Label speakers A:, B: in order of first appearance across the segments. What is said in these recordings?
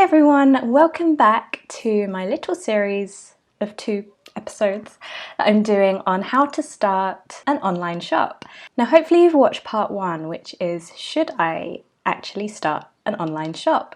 A: everyone, welcome back to my little series of 2 episodes that I'm doing on how to start an online shop. Now hopefully you've watched part 1, which is should I actually start an online shop?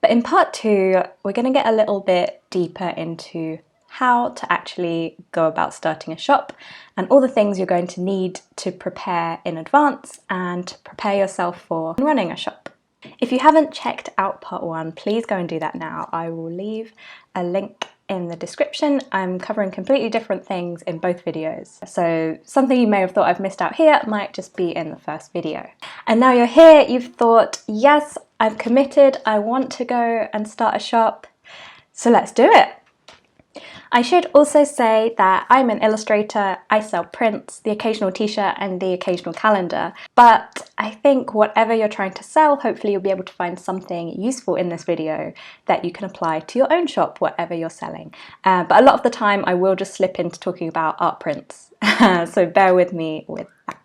A: But in part 2 we're going to get a little bit deeper into how to actually go about starting a shop and all the things you're going to need to prepare in advance and prepare yourself for running a shop. If you haven't checked out part 1, please go and do that now. I will leave a link in the description. I'm covering completely different things in both videos. So something you may have thought I've missed out here might just be in the first video. And now you're here, you've thought, yes, I'm committed, I want to go and start a shop, so let's do it. I should also say that I'm an illustrator, I sell prints, the occasional t-shirt and the occasional calendar, but I think whatever you're trying to sell, hopefully you'll be able to find something useful in this video that you can apply to your own shop, whatever you're selling. But a lot of the time I will just slip into talking about art prints, so bear with me with that.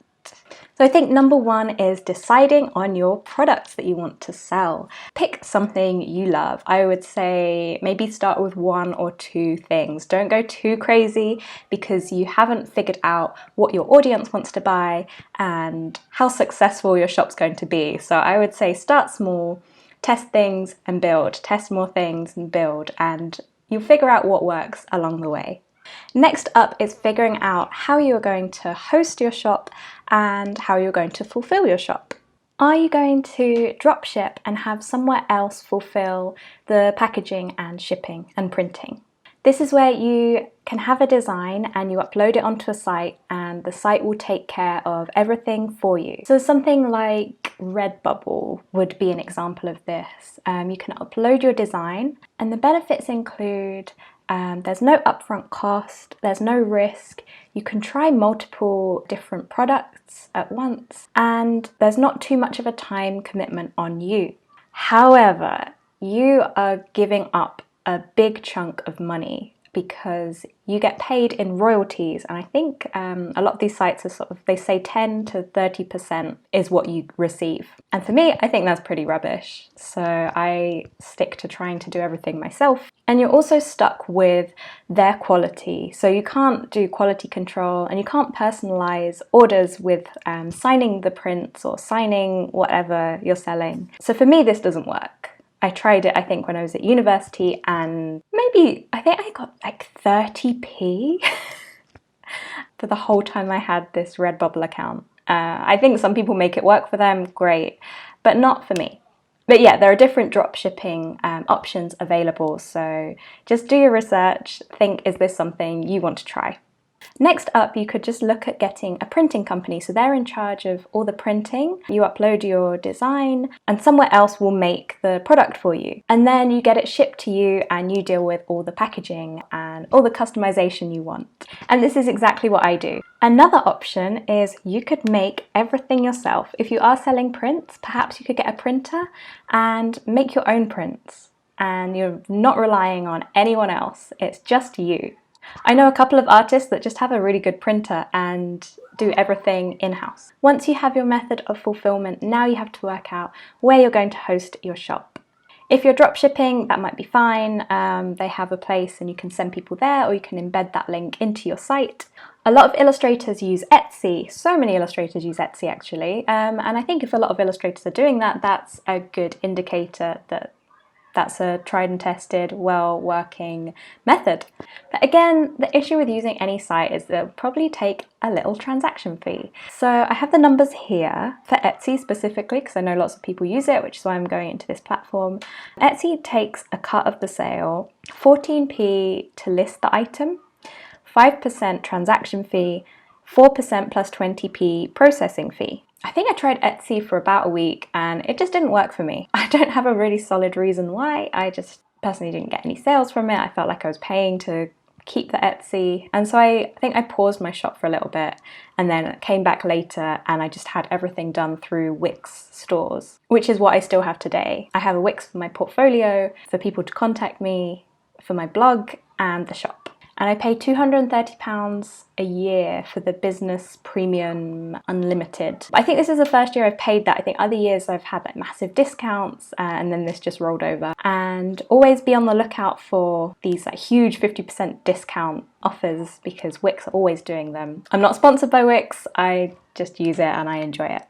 A: So I think number 1 is deciding on your products that you want to sell. Pick something you love. I would say maybe start with 1 or 2 things. Don't go too crazy because you haven't figured out what your audience wants to buy and how successful your shop's going to be. So I would say start small, test things and build, test more things and build, and you'll figure out what works along the way. Next up is figuring out how you're going to host your shop and how you're going to fulfill your shop. Are you going to drop ship and have somewhere else fulfill the packaging and shipping and printing? This is where you can have a design and you upload it onto a site and the site will take care of everything for you. So something like Redbubble would be an example of this. You can upload your design and the benefits include there's no upfront cost, there's no risk, you can try multiple different products at once, and there's not too much of a time commitment on you. However, you are giving up a big chunk of money because you get paid in royalties, and I think a lot of these sites are they say 10 to 30% is what you receive. And for me, I think that's pretty rubbish. So I stick to trying to do everything myself. And you're also stuck with their quality. So you can't do quality control and you can't personalize orders with signing the prints or signing whatever you're selling. So for me, this doesn't work. I tried it, I think, when I was at university, and I think I got like 30p for the whole time I had this Redbubble account. I think some people make it work for them, great, but not for me. But yeah, there are different drop shipping options available, so just do your research, think, is this something you want to try? Next up, you could just look at getting a printing company. So they're in charge of all the printing. You upload your design and somewhere else will make the product for you. And then you get it shipped to you and you deal with all the packaging and all the customization you want. And this is exactly what I do. Another option is you could make everything yourself. If you are selling prints, perhaps you could get a printer and make your own prints. And you're not relying on anyone else. It's just you. I know a couple of artists that just have a really good printer and do everything in-house. Once you have your method of fulfillment, now you have to work out where you're going to host your shop. If you're dropshipping, that might be fine. They have a place and you can send people there, or you can embed that link into your site. A lot of illustrators use Etsy. So many illustrators use Etsy actually. And I think if a lot of illustrators are doing that, that's a good indicator that that's a tried and tested, well-working method. But again, the issue with using any site is they'll probably take a little transaction fee. So I have the numbers here for Etsy specifically, because I know lots of people use it, which is why I'm going into this platform. Etsy takes a cut of the sale, 14p to list the item, 5% transaction fee, 4% plus 20p processing fee. I think I tried Etsy for about a week and it just didn't work for me. I don't have a really solid reason why. I just personally didn't get any sales from it. I felt like I was paying to keep the Etsy. And so I think I paused my shop for a little bit and then came back later and I just had everything done through Wix stores, which is what I still have today. I have a Wix for my portfolio, for people to contact me, for my blog and the shop. and I pay £230 a year for the business premium unlimited. I think this is the first year I've paid that. I think other years I've had like massive discounts and then this just rolled over. And always be on the lookout for these like huge 50% discount offers because Wix are always doing them. I'm not sponsored by Wix, I just use it and I enjoy it.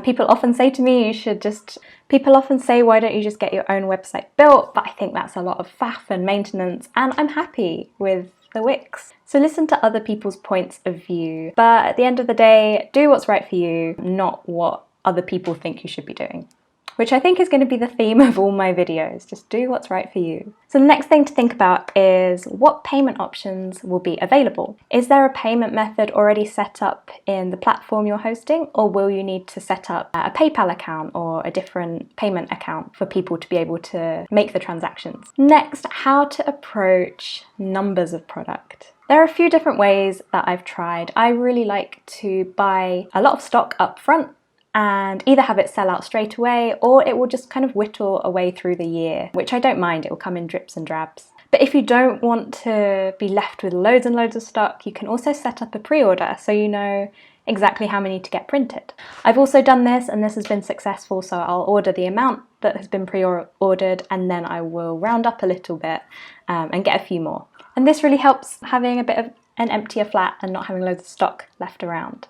A: People often say to me, why don't you just get your own website built? But I think that's a lot of faff and maintenance, and I'm happy with the Wix. So listen to other people's points of view, but at the end of the day, do what's right for you, not what other people think you should be doing. Which I think is going to be the theme of all my videos. Just do what's right for you. So the next thing to think about is what payment options will be available. Is there a payment method already set up in the platform you're hosting, or will you need to set up a PayPal account or a different payment account for people to be able to make the transactions? Next, how to approach numbers of product. There are a few different ways that I've tried. I really like to buy a lot of stock up front and either have it sell out straight away, or it will just kind of whittle away through the year, which I don't mind. It will come in drips and drabs. But if you don't want to be left with loads and loads of stock, you can also set up a pre-order so you know exactly how many to get printed. I've also done this and this has been successful, so I'll order the amount that has been pre-ordered and then I will round up a little bit and get a few more. And this really helps having a bit of an emptier flat and not having loads of stock left around.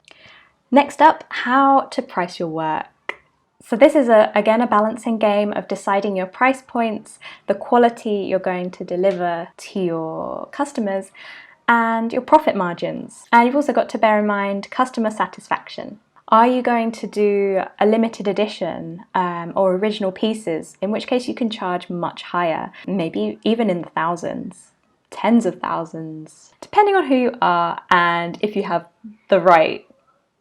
A: Next up, how to price your work. So this is again a balancing game of deciding your price points, the quality you're going to deliver to your customers, and your profit margins. And you've also got to bear in mind customer satisfaction. Are you going to do a limited edition or original pieces, in which case you can charge much higher, maybe even in the thousands, tens of thousands, depending on who you are and if you have the right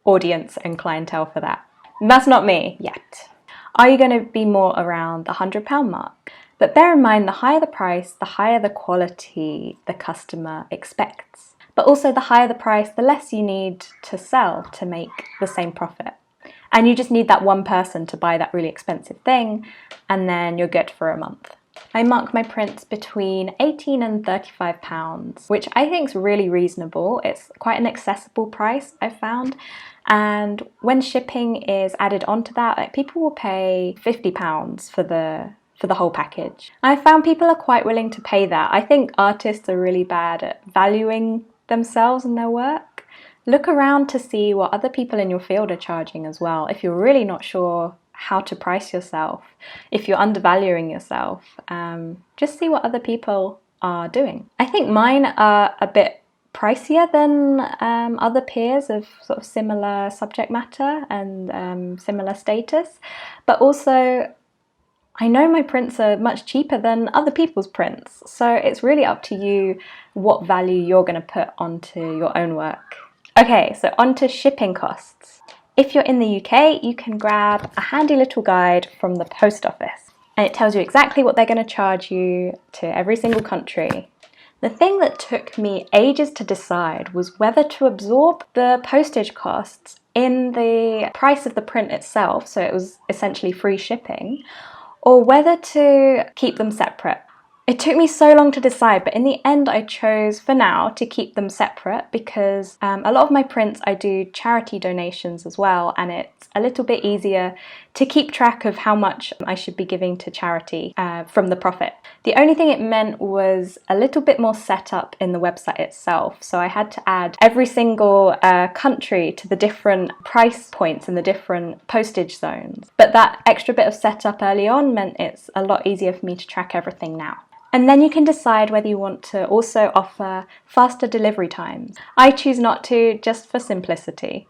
A: audience and clientele for that. And that's not me yet. Are you going to be more around the £100 mark? But bear in mind, the higher the price, the higher the quality the customer expects. But also the higher the price, the less you need to sell to make the same profit. And you just need that one person to buy that really expensive thing, and then you're good for a month. I mark my prints between £18 and £35, which I think is really reasonable. It's quite an accessible price, I've found. And when shipping is added onto that, like, people will pay £50 for the whole package. And I found people are quite willing to pay that. I think artists are really bad at valuing themselves and their work. Look around to see what other people in your field are charging as well. If you're really not sure how to price yourself, if you're undervaluing yourself, just see what other people are doing. I think mine are a bit pricier than other peers of sort of similar subject matter and similar status, but also I know my prints are much cheaper than other people's prints, so it's really up to you what value you're going to put onto your own work. Okay, so onto shipping costs. If you're in the UK, you can grab a handy little guide from the post office, and it tells you exactly what they're going to charge you to every single country. The thing that took me ages to decide was whether to absorb the postage costs in the price of the print itself, so it was essentially free shipping, or whether to keep them separate. It took me so long to decide, but in the end I chose for now to keep them separate because a lot of my prints I do charity donations as well, and it's a little bit easier to keep track of how much I should be giving to charity from the profit. The only thing it meant was a little bit more setup in the website itself, so I had to add every single country to the different price points and the different postage zones. But that extra bit of setup early on meant it's a lot easier for me to track everything now. And then you can decide whether you want to also offer faster delivery times. I choose not to, just for simplicity.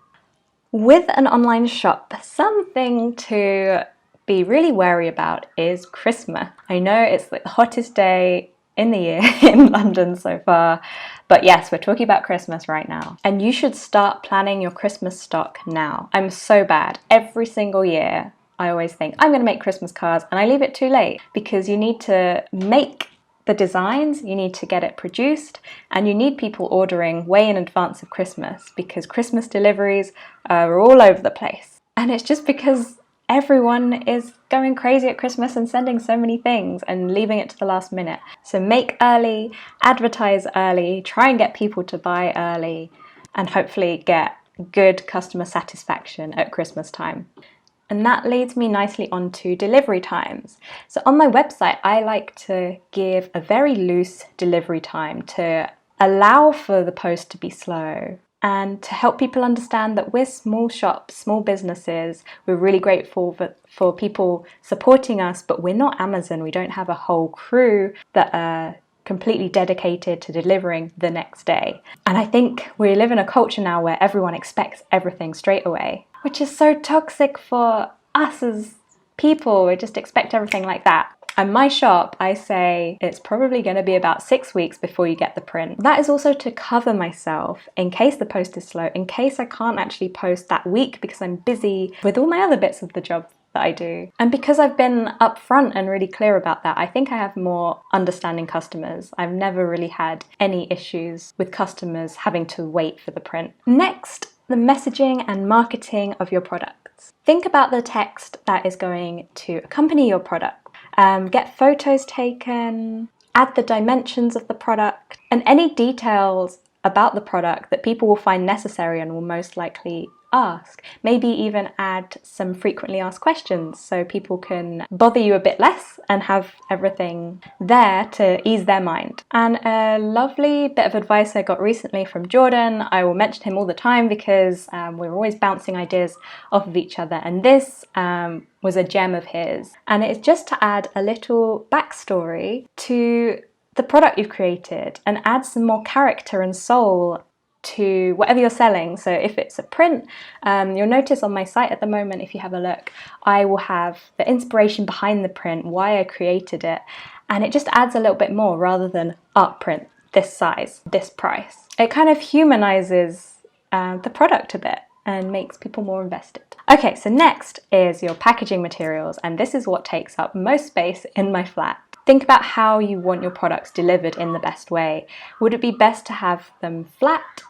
A: With an online shop, something to be really wary about is Christmas. I know it's like the hottest day in the year in London so far, but yes, we're talking about Christmas right now. And you should start planning your Christmas stock now. I'm so bad. Every single year, I always think, I'm going to make Christmas cards, and I leave it too late because you need to make the designs, you need to get it produced, and you need people ordering way in advance of Christmas because Christmas deliveries are all over the place. And it's just because everyone is going crazy at Christmas and sending so many things and leaving it to the last minute. So make early, advertise early, try and get people to buy early, and hopefully get good customer satisfaction at Christmas time. And that leads me nicely on to delivery times. So on my website, I like to give a very loose delivery time to allow for the post to be slow and to help people understand that we're small shops, small businesses. We're really grateful for people supporting us, but we're not Amazon. We don't have a whole crew that are completely dedicated to delivering the next day. And I think we live in a culture now where everyone expects everything straight away, which is so toxic for us as people. We just expect everything like that. And my shop, I say it's probably going to be about 6 weeks before you get the print. That is also to cover myself in case the post is slow, in case I can't actually post that week because I'm busy with all my other bits of the job that I do. And because I've been upfront and really clear about that, I think I have more understanding customers. I've never really had any issues with customers having to wait for the print. Next, the messaging and marketing of your products. Think about the text that is going to accompany your product. Get photos taken, add the dimensions of the product, and any details about the product that people will find necessary and will most likely ask. Maybe even add some frequently asked questions so people can bother you a bit less and have everything there to ease their mind. And a lovely bit of advice I got recently from Jordan, I will mention him all the time because we're always bouncing ideas off of each other, and this was a gem of his, and it's just to add a little backstory to the product you've created and add some more character and soul to whatever you're selling. So if it's a print, you'll notice on my site at the moment, if you have a look, I will have the inspiration behind the print, why I created it, and it just adds a little bit more rather than art print, this size, this price. It kind of humanizes the product a bit and makes people more invested. Okay, so next is your packaging materials, and this is what takes up most space in my flat. Think about how you want your products delivered in the best way. Would it be best to have them flat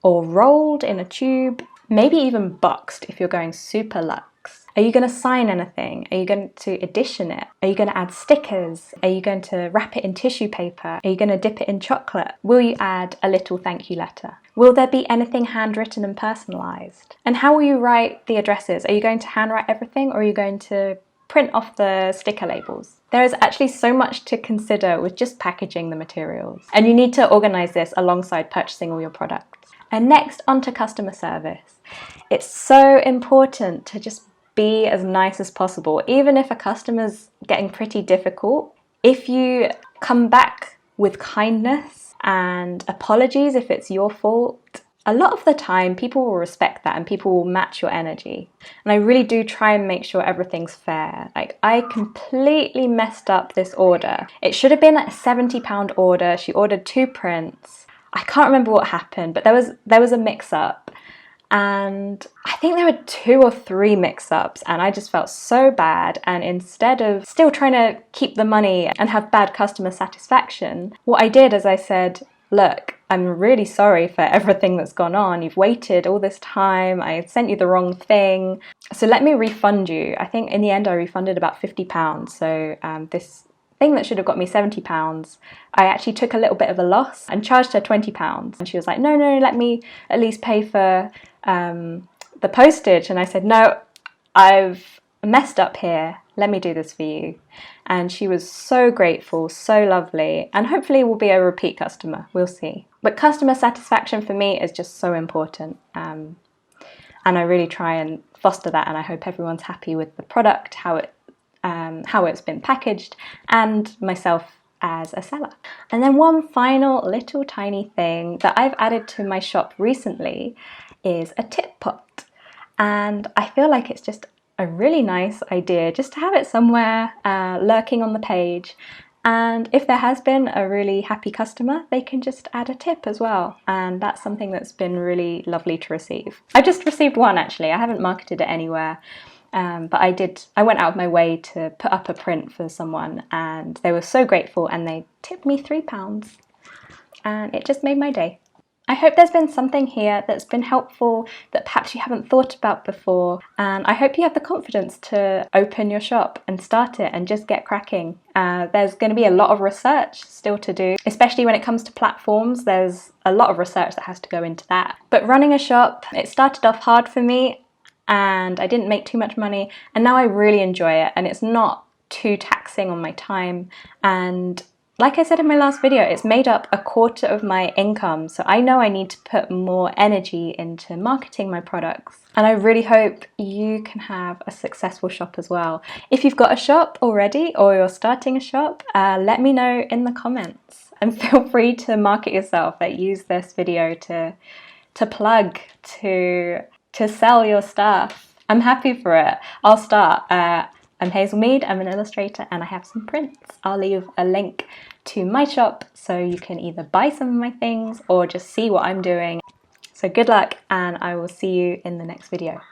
A: or rolled in a tube? Maybe even boxed if you're going super luxe. Are you going to sign anything? Are you going to edition it? Are you going to add stickers? Are you going to wrap it in tissue paper? Are you going to dip it in chocolate? Will you add a little thank you letter? Will there be anything handwritten and personalised? And how will you write the addresses? Are you going to handwrite everything, or are you going to print off the sticker labels? There is actually so much to consider with just packaging the materials, and you need to organise this alongside purchasing all your products. And next, onto customer service. It's so important to just be as nice as possible, even if a customer's getting pretty difficult. If you come back with kindness and apologies if it's your fault, a lot of the time people will respect that and people will match your energy. And I really do try and make sure everything's fair. Like, I completely messed up this order. It should have been a £70 order. She ordered 2 prints. I can't remember what happened, but there was a mix-up. And I think there were 2 or 3 mix-ups, and I just felt so bad. And instead of still trying to keep the money and have bad customer satisfaction, what I did is I said, look, I'm really sorry for everything that's gone on. You've waited all this time. I sent you the wrong thing. So let me refund you. I think in the end I refunded about £50. So this thing that should have got me £70, I actually took a little bit of a loss and charged her £20. And she was like, no, let me at least pay for the postage. And I said, no, I've messed up here. Let me do this for you. And she was so grateful, so lovely, and hopefully will be a repeat customer. We'll see. But customer satisfaction for me is just so important. And I really try and foster that, and I hope everyone's happy with the product, how it's been packaged, and myself as a seller. And then one final little tiny thing that I've added to my shop recently is a tip pot. And I feel like it's just a really nice idea just to have it somewhere lurking on the page. And if there has been a really happy customer, they can just add a tip as well. And that's something that's been really lovely to receive. I just received one actually. I haven't marketed it anywhere. But I went out of my way to put up a print for someone, and they were so grateful, and they tipped me £3, and it just made my day. I hope there's been something here that's been helpful that perhaps you haven't thought about before, and I hope you have the confidence to open your shop and start it and just get cracking. There's going to be a lot of research still to do, especially when it comes to platforms. There's a lot of research that has to go into that. But running a shop, it started off hard for me and I didn't make too much money, and now I really enjoy it and it's not too taxing on my time. And like I said in my last video, it's made up a quarter of my income, so I know I need to put more energy into marketing my products. And I really hope you can have a successful shop as well. If you've got a shop already or you're starting a shop, let me know in the comments. And feel free to market yourself, like use this video to plug, to sell your stuff. I'm happy for it. I'll start. I'm hazelmead, I'm an illustrator, and I have some prints. I'll leave a link to my shop so you can either buy some of my things or just see what I'm doing. So good luck, and I will see you in the next video.